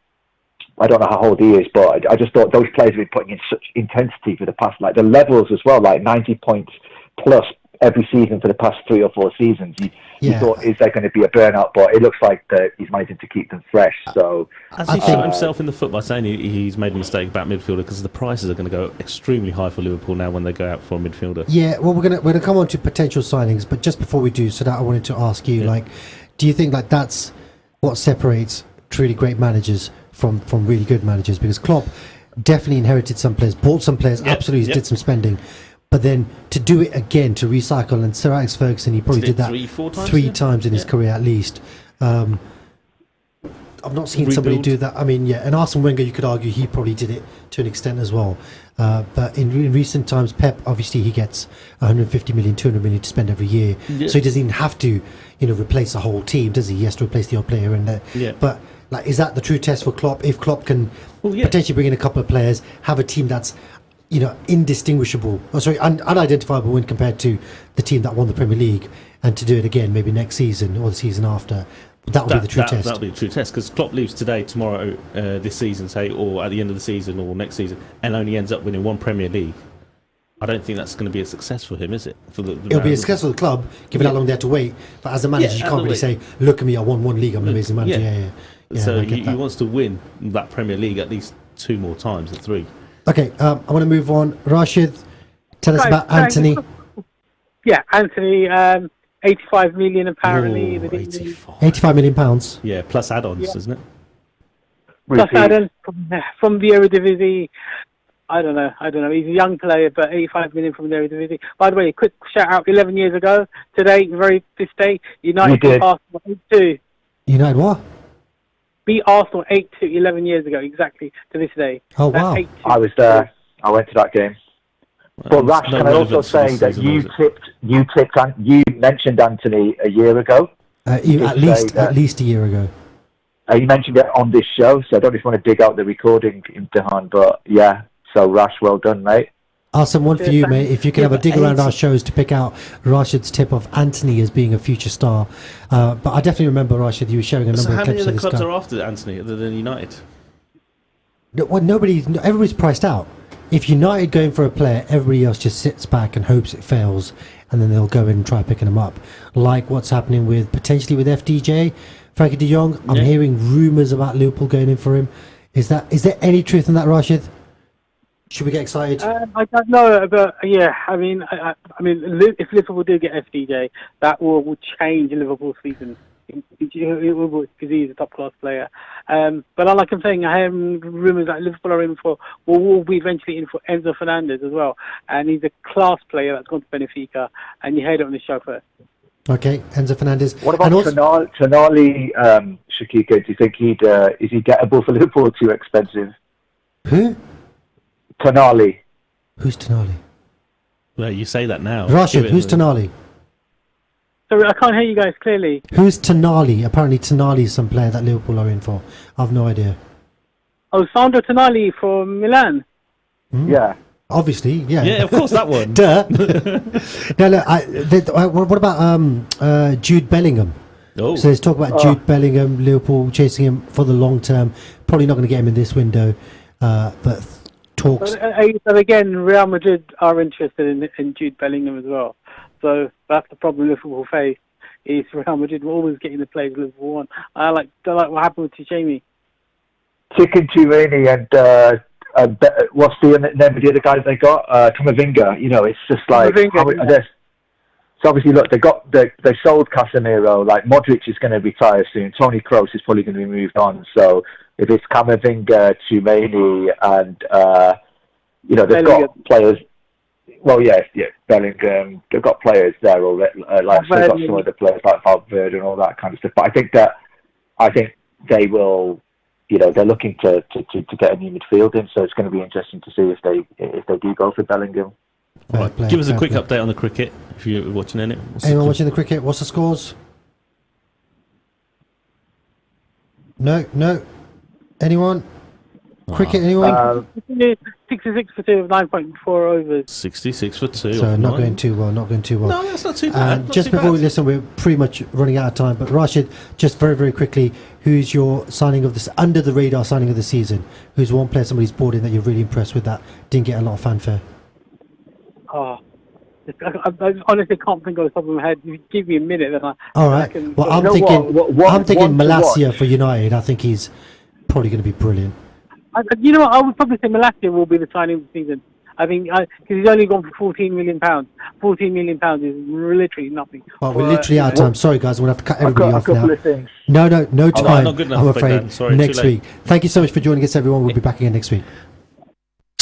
I don't know how old he is, but I just thought those players have been putting in such intensity for the past, like the levels as well, like 90 points plus every season for the past 3 or 4 seasons. You thought, is there going to be a burnout? But it looks like that he's managing to keep them fresh. So has he shot himself in the foot by saying he's made a mistake about midfielder, because the prices are going to go extremely high for Liverpool now when they go out for a midfielder? Yeah, well, we're gonna come on to potential signings, but just before we do, so that I wanted to ask you, like, do you think like that's what separates truly great managers from really good managers? Because Klopp definitely inherited some players, bought some players, absolutely did some spending. But then to do it again, to recycle, and Sir Alex Ferguson, he probably did that 3 times in his career at least. I've not seen somebody do that. I mean, and Arsene Wenger, you could argue he probably did it to an extent as well. But in recent times, Pep, obviously he gets 150 million, 200 million to spend every year. Yeah. So he doesn't even have to, replace the whole team, does he? He has to replace the odd player in there. Yeah. But like, is that the true test for Klopp? If Klopp can potentially bring in a couple of players, have a team that's indistinguishable, unidentifiable when compared to the team that won the Premier League, and to do it again maybe next season or the season after, that would be the true test. That would be the true test, because Klopp leaves today, tomorrow, this season, say, or at the end of the season or next season, and only ends up winning 1 Premier League. I don't think that's going to be a success for him, is it? It'll be a success for the club, given how long they had to wait. But as a manager, you can't really say, "Look at me, I won 1 league, I'm an amazing manager." So he wants to win that Premier League at least 2 more times, or 3. Okay, I want to move on. Rashid, tell us about Anthony. Yeah, Anthony, 85 million apparently. Ooh, 85 million pounds. Yeah, plus add-ons, isn't it? Plus add-ons from the Eredivisie. I don't know. He's a young player, but 85 million from the Eredivisie. By the way, a quick shout out. 11 years ago today, this day, United beat Arsenal 8-2. United what? Beat Arsenal 8-2 11 years ago, exactly to this day. Oh wow! I was there. I went to that game. But Rash, can I also say that you mentioned Anthony a year ago? At least a year ago. You mentioned it on this show, so I don't just want to dig out the recording, Imtihan, but yeah. So Rash, well done, mate. Awesome, one for you, mate. If you can have a dig around our shows to pick out Rashid's tip of Anthony as being a future star. But I definitely remember, Rashid, you were sharing a number of clips of this guy. How many of the clubs are after Anthony other than United? Well, everybody's priced out. If United going for a player, everybody else just sits back and hopes it fails, and then they'll go in and try picking him up. Like what's happening potentially with FDJ, Frankie de Jong. I'm hearing rumours about Liverpool going in for him. Is there any truth in that, Rashid? Should we get excited? I don't know, but yeah, I mean, if Liverpool do get FDJ, that will change Liverpool's season. It will, because he's a top class player. But like I'm saying, I hear rumours that Liverpool are in for, will be eventually in for Enzo Fernandez as well, and he's a class player that's gone to Benfica, and you heard it on the show first. Okay, Enzo Fernandez. What about Tonali, Shakika? Do you think is he gettable for Liverpool? Too expensive? Who? Tonali. Who's Tonali? Well, you say that now. Rashid, who's Tonali? Sorry, I can't hear you guys clearly. Who's Tonali? Apparently Tonali is some player that Liverpool are in for. I've no idea. Oh, Sandro Tonali from Milan. Yeah. Obviously, yeah. Yeah, of course, that one. Duh. No, what about Jude Bellingham? Oh. So there's talk about Jude Bellingham, Liverpool chasing him for the long term. Probably not going to get him in this window, but talks. But again, Real Madrid are interested in Jude Bellingham as well. So that's the problem Liverpool face. Is Real Madrid were always getting the players Liverpool want. I like what happened with Tchouaméni. Chicken Turini and what's the name of the other guys they got? Camavinga. It's just like so obviously, look, they sold Casemiro. Like Modric is going to retire soon. Toni Kroos is probably going to be moved on. So if it's Camavinga, Tchouaméni, and they've got players. Bellingham. They've got players there already. Like they've got some other players like Valverde and all that kind of stuff. But I think they will. They're looking to get a new midfield in, so it's going to be interesting to see if they do go for Bellingham. Right. Give us a quick update on the cricket if you're watching it. Anyone watching the cricket? What's the scores? No. Anyone? Cricket? Anyone? 66 for 2 of 9.4 overs. 66 for 2. So not going too well. No, that's not too bad. Just before we listen, we're pretty much running out of time. But Rashid, just very, very quickly, who's your signing of this under the radar signing of the season? Who's one player somebody's brought in that you're really impressed with that didn't get a lot of fanfare? I honestly can't think of the top of my head. You give me a minute, then All right. I'm thinking Malacia for United. I think he's probably going to be brilliant. I would probably say Malacia will be the signing of the season. I think because he's only gone for £14 million. £14 million is literally nothing. Well, we're literally out of time. Sorry, guys, we'll have to cut everybody off now. Of things. No time. not good enough, I'm afraid. Sorry, next week. Thank you so much for joining us, everyone. We'll be back again next week.